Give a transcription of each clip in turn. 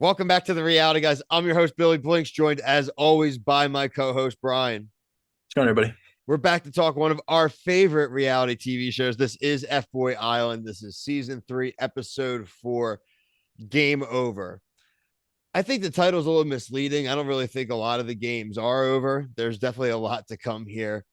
Welcome back to the reality, guys. I'm your host, Billy Blinks, joined as always by my co host, Brian. What's going on, everybody? We're back to talk one of our favorite reality TV shows. This is FBoy Island. This is season 3, episode 4, Game Over. I think the title's a little misleading. I don't really think a lot of the games are over. There's definitely a lot to come here.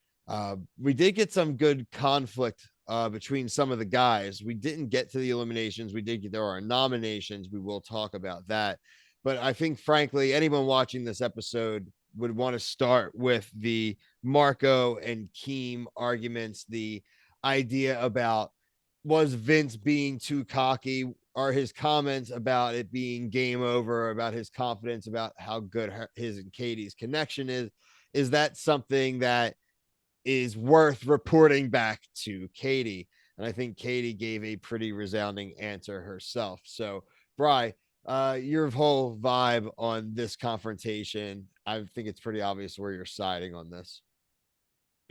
We did get some good conflict between some of the guys. We didn't get to the eliminations. There are nominations. We will talk about that. But I think, frankly, anyone watching this episode would want to start with the Marco and Keem arguments, the idea about was Vince being too cocky? Are his comments about it being game over, about his confidence, about how good his and Katie's connection is that something that is worth reporting back to Katie? And I think Katie gave a pretty resounding answer herself. So, Bry, your whole vibe on this confrontation, I think it's pretty obvious where you're siding on this.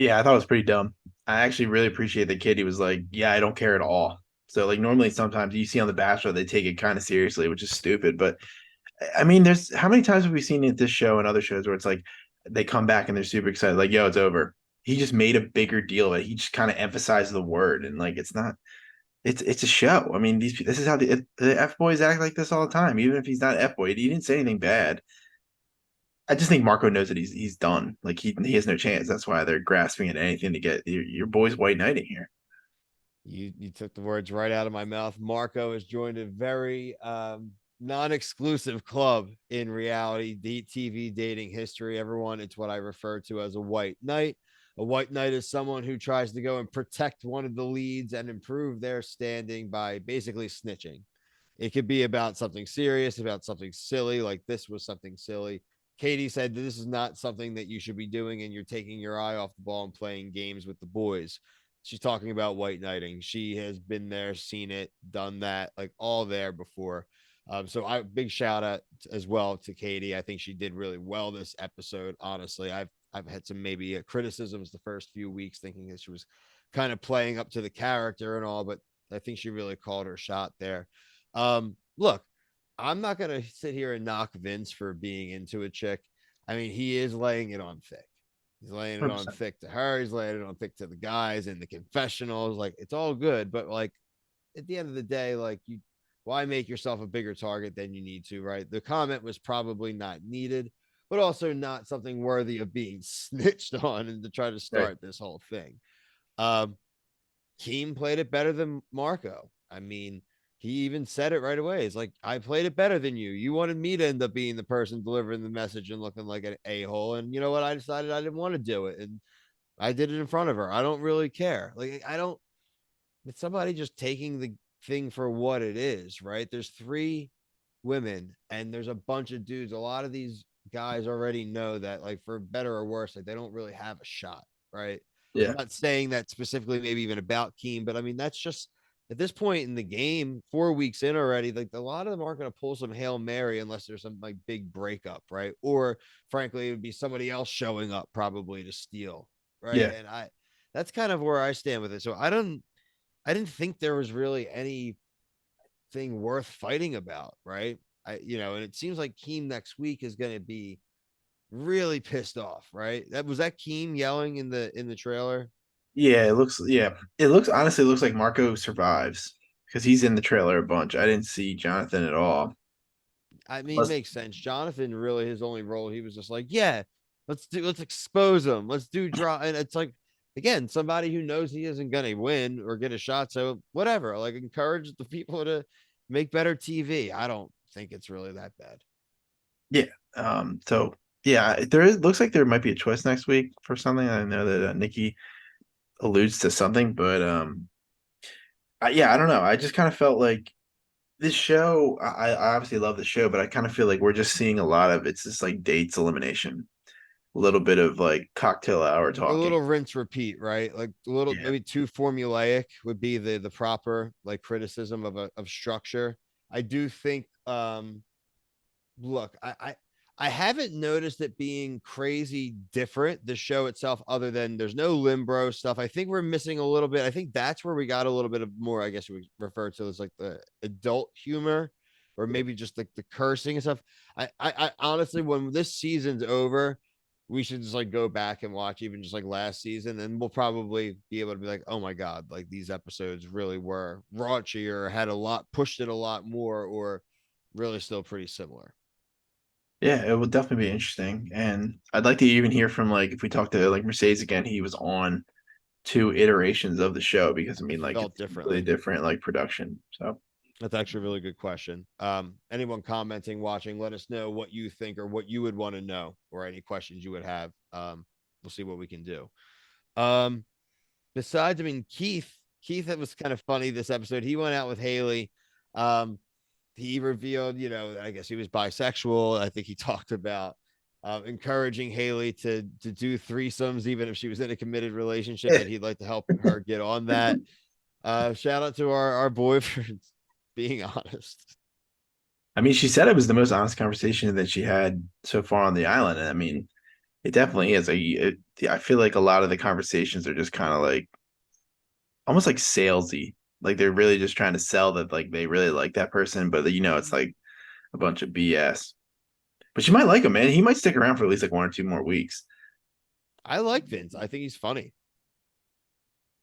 Yeah, I thought it was pretty dumb. I actually really appreciate that Katie was like, "Yeah, I don't care at all." So like normally sometimes you see on The Bachelor they take it kind of seriously, which is stupid. But I mean, there's how many times have we seen it this show and other shows where it's like they come back and they're super excited, like, "Yo, it's over." He just made a bigger deal of it. He just kind of emphasized the word, and like it's not. It's a show. I mean, this is how the F boys act like this all the time. Even if he's not F boy, he didn't say anything bad. I just think Marco knows that he's done. Like he has no chance. That's why they're grasping at anything to get your boys white knighting here. You took the words right out of my mouth. Marco has joined a very non-exclusive club in reality TV dating history. Everyone, it's what I refer to as a white knight. A white knight is someone who tries to go and protect one of the leads and improve their standing by basically snitching. It could be about something serious, about something silly, like this was something silly. Katie said this is not something that you should be doing, and you're taking your eye off the ball and playing games with the boys. She's talking about white knighting. She has been there, seen it, done that, like all there before. So I big shout out as well to Katie. I think she did really well this episode. Honestly, I've had some maybe criticisms the first few weeks, thinking that she was kind of playing up to the character and all, but I think she really called her shot there. Look, I'm not gonna sit here and knock Vince for being into a chick. I mean, he is laying it on thick. He's laying it on 100%. thick to her. He's laying it on thick to the guys in the confessionals. Like it's all good, but like at the end of the day, like you, why make yourself a bigger target than you need to, right? The comment was probably not needed, but also not something worthy of being snitched on and to try to Right. start this whole thing. Um, Keem played it better than Marco. I mean, he even said it right away. It's like, I played it better than you. You wanted me to end up being the person delivering the message and looking like an a hole. And you know what? I decided I didn't want to do it. And I did it in front of her. I don't really care. Like, I don't, it's somebody just taking the thing for what it is, right? There's 3 women and there's a bunch of dudes. A lot of these guys already know that, like, for better or worse, like, they don't really have a shot, right? I'm Yeah. not saying that specifically, maybe even about Keem, but I mean, that's just at this point in the game, 4 weeks in already, like a lot of them aren't going to pull some Hail Mary unless there's some like big breakup, right? Or frankly, it would be somebody else showing up probably to steal, right? Yeah. And that's kind of where I stand with it. So I didn't think there was really anything worth fighting about, right? And it seems like Keem next week is going to be really pissed off, right? That Keem yelling in the trailer. Yeah. It looks honestly it looks like Marco survives because he's in the trailer a bunch. I didn't see Jonathan at all. I mean, it Plus, makes sense. Jonathan really his only role. He was just like, yeah, let's expose him. Let's do draw, and it's like again somebody who knows he isn't gonna win or get a shot. So whatever, like encourage the people to make better TV. I don't think it's really that bad. yeah. So yeah, looks like there might be a twist next week for something. I know that Nikki alludes to something, but yeah, I don't know. I just kind of felt like this show. I obviously love the show, but I kind of feel like we're just seeing a lot of it's just like dates elimination, a little bit of like cocktail hour A talking. little rinse repeat, right? Like a little Yeah. maybe too formulaic would be the proper like criticism of structure. I do think look, I haven't noticed it being crazy different, the show itself, other than there's no limbro stuff. I think we're missing a little bit. I think that's where we got a little bit of more, I guess we refer to as like the adult humor. or maybe just like the cursing and stuff. I honestly, when this season's over, we should just like go back and watch even just like last season, and we'll probably be able to be like, oh my god, like these episodes really were raunchy or had a lot pushed it a lot more, or really still pretty similar. Yeah, it would definitely be interesting. And I'd like to even hear from like if we talk to like Mercedes again, he was on two iterations of the show because I It mean like felt it's really differently. different like production. So That's actually a really good question. Anyone commenting, watching, let us know what you think or what you would want to know, or any questions you would have. We'll see what we can do. Um, Besides, I mean, Keith, it was kind of funny this episode. He went out with Haley. Um, he revealed, I guess he was bisexual. I think he talked about encouraging Haley to do threesomes, even if she was in a committed relationship, that he'd like to help her get on that. Shout out to our boy for being honest. I mean, she said it was the most honest conversation that she had so far on the island, and I mean, it definitely is. I feel like a lot of the conversations are just kind of like almost like salesy. Like they're really just trying to sell that like they really like that person, but it's like a bunch of BS. But she might like him, man. He might stick around for at least like 1 or 2 more weeks. I like Vince. I think he's funny.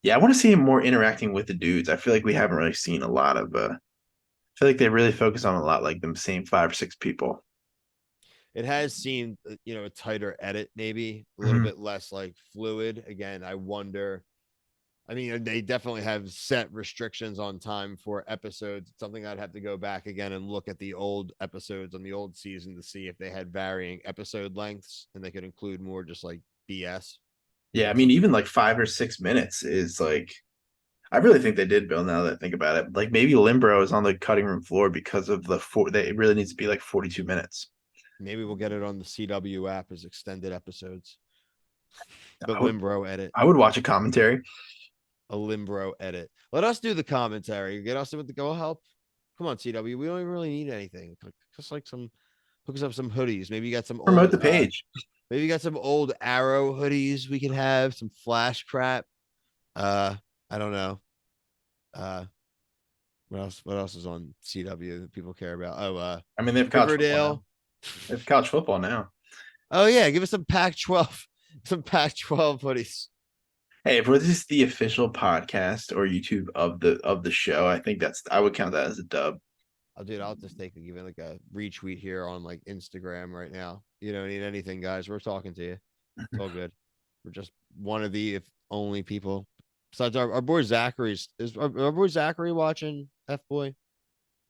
Yeah, I want to see him more interacting with the dudes. I feel like we haven't really seen a lot of I feel like they really focus on a lot like them same 5 or 6 people. It has seemed, a tighter edit, maybe a little Mhm. bit less like fluid. Again, I wonder. I mean, they definitely have set restrictions on time for episodes. It's something I'd have to go back again and look at the old episodes on the old season to see if they had varying episode lengths and they could include more just like BS, Yeah, I mean, something even like like 5 or 6 minutes is like I really think they did, Bill. Now that I think about it, like maybe Limbro is on the cutting room floor because of the four. They it really needs to be like 42 minutes. maybe we'll get it on the CW app as extended episodes. The I would Limbro edit, I would watch a commentary. a Limbro edit. Let us do the commentary. Get us with the go help. Come on, CW. We don't even really need anything. Just like some hook us up some hoodies. Maybe you got some Promote old the page. maybe you got some old Arrow hoodies we could have, some flash crap. Uh I don't know. Uh what else is on CW that people care about? Oh, I mean, they have college football now. Riverdale. They have college football now. Oh yeah, give us some Pac-12, some Pac-12 hoodies. Hey, if this is the official podcast or YouTube of the show, I think I would count that as a dub. I'll just take even like a retweet here on like Instagram right now. You don't need anything, guys. We're talking to you. It's all good. We're just one of the if only people. Besides our boy Zachary's is our boy Zachary watching FBoy?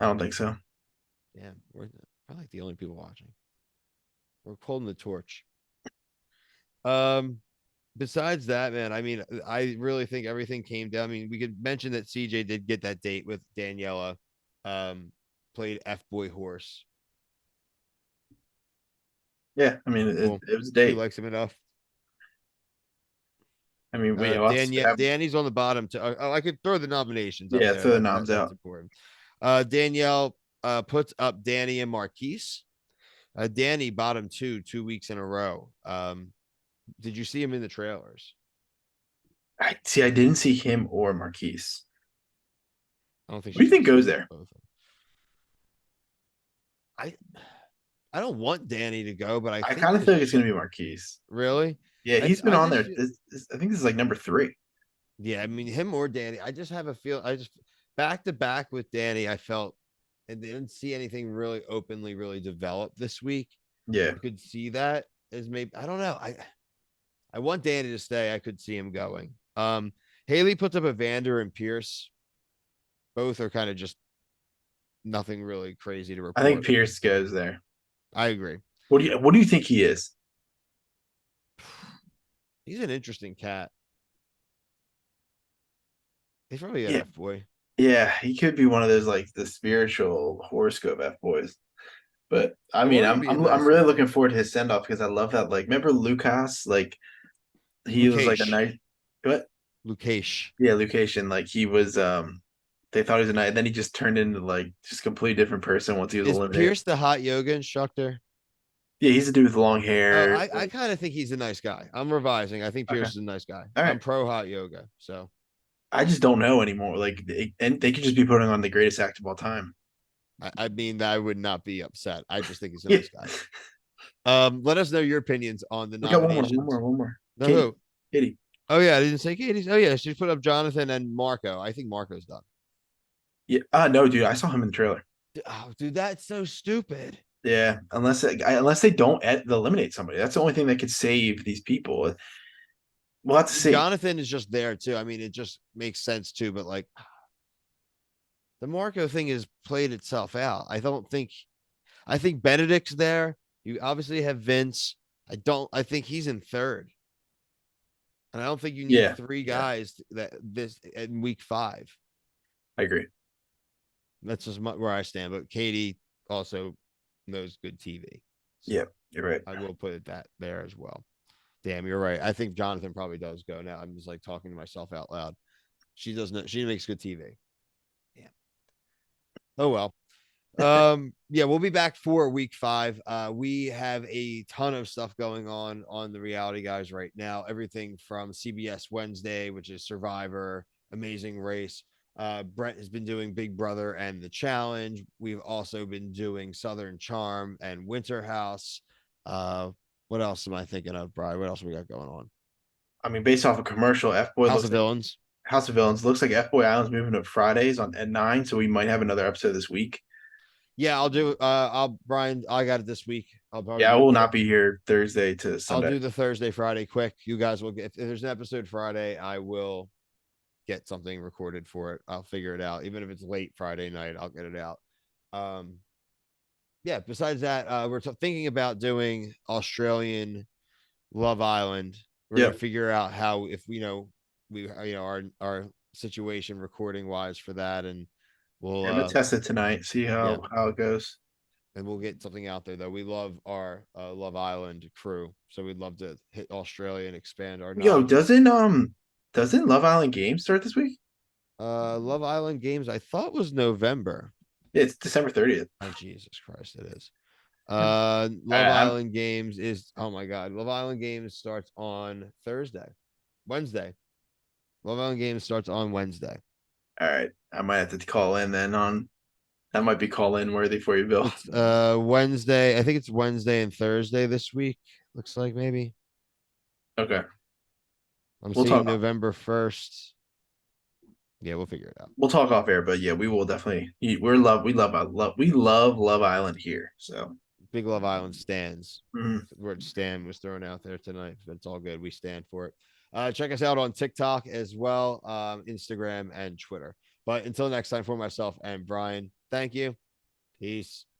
I don't think so. Yeah, we're probably like the only people watching. We're holding the torch. Um, Besides that, man, I mean, I really think everything came down. I mean, we could mention that CJ did get that date with Daniela, um, played F Boy Horse. Yeah, I mean, it, Cool. it was a He date. likes him enough. I mean, we also have Danny's on the bottom. I could throw the nominations up yeah, there. throw the noms That's out. important. Danielle puts up Danny and Marquis. Danny bottom 2 weeks in a row. Did you see him in the trailers? I see. I didn't see him or Marquise. I don't think What do you she's think goes exposed there? both. I I don't want Danny to go, but I I think kind of this feel like it's gonna should be Marquise. really. Yeah, he's been I on just there. feel I think this is like number 3. yeah. I mean him or Danny. I just have a feel. I just back to back with Danny. I felt and didn't see anything really openly really developed this week. Yeah, I could see that as maybe I don't know. I want Danny to stay. I could see him going. Haley puts up Evander and Pierce. Both are kind of just nothing really crazy to I think report. Pierce goes there. I agree. What do you think he is? He's an interesting cat. He's probably an Yeah, F boy. yeah, he could be one of those like the spiritual horoscope F boys. But I mean, Or he'd I'm be a I'm I'm nice really guy. looking forward to his send off because I love that. Like, remember Lucas? Like, he was like a Lukesh. nice what? Lukesh. Yeah, Lucation. Like he was. They thought he was a nice. Then he just turned into like just a completely different person once he was Is eliminated. Pierce the hot yoga instructor? Yeah, he's a dude with long hair. I kind of think he's a nice guy. I'm revising. I think Okay, Pierce is a nice guy. all I'm right. pro hot yoga. So I just don't know anymore. Like, and they could just be putting on the greatest act of all time. I mean, I would not be upset. I just think he's a Yeah. nice guy. Let us know your opinions on the We got one more, one nominations. more, one more. The Katie. who? Katie. Oh yeah, I didn't say Katie's. Oh yeah, she put up Jonathan and Marco. I think Marco's done. Yeah. No, dude. I saw him in the trailer. Oh, dude, that's so stupid. Yeah. Unless they don't eliminate somebody. That's the only thing that could save these people. We'll have to see. Jonathan is just there too. I mean, it just makes sense too. But like the Marco thing has played itself out. I don't think. I think Benedict's there. You obviously have Vince. I don't. I think he's in third, and I don't think you need Yeah. three Yeah. guys that this in week 5. I agree. That's just where I stand. But Katie also knows good TV, Yeah. so You're right. I will put it that there as well. Damn, you're right. I think Jonathan probably does go now. I'm just like talking to myself out loud. She doesn't. She makes good TV. Yeah. Oh well. Yeah, we'll be back for week 5. We have a ton of stuff going on the reality guys right now. Everything from CBS Wednesday, which is Survivor, Amazing Race. Brent has been doing Big Brother and the Challenge. We've also been doing Southern Charm and Winter House. What else am I thinking of, Brian? What else we got going on? I mean, based off a commercial, F Boy House looks of like Villains. House of Villains looks like F Boy Island's moving to Fridays on at 9, so we might have another episode this week. Yeah, I'll do. I'll Brian. I got it this week. I'll probably Yeah, I do it will quick. not be here Thursday to I'll Sunday. do the Thursday, Friday quick. You guys will get. If there's an episode Friday, I will get something recorded for it. I'll figure it out. Even if it's late Friday night, I'll get it out. Um, yeah. Besides that, we're thinking about doing Australian Love Island. We're gonna Yep. figure out how if we our situation recording wise for that, and we'll I'm gonna test it tonight, see yeah, how it goes. and we'll get something out there though. We love our Love Island crew, so we'd love to hit Australia and expand our Yo, knowledge. doesn't Love Island Games start this week? Love Island Games, I thought was November. Yeah, it's December 30th. Oh Jesus Christ, it is. Yeah. All Love right, Island Games is oh my God. Love Island Games starts on Thursday, Wednesday. Love Island Games starts on Wednesday. all right. I might have to call in then on that might be call in worthy for you, Bill. It's Wednesday. I think it's Wednesday and Thursday this week. Looks like maybe. Okay. I'm We'll seeing talk November 1st. Yeah, we'll figure it out. we'll talk off air, but yeah, we will definitely we love Love Island here. So Big Love Island stands. mhm. The word stand was thrown out there tonight, but it's all good. We stand for it. Check us out on TikTok as well, Instagram and Twitter. But until next time, for myself and Brian, thank you. Peace.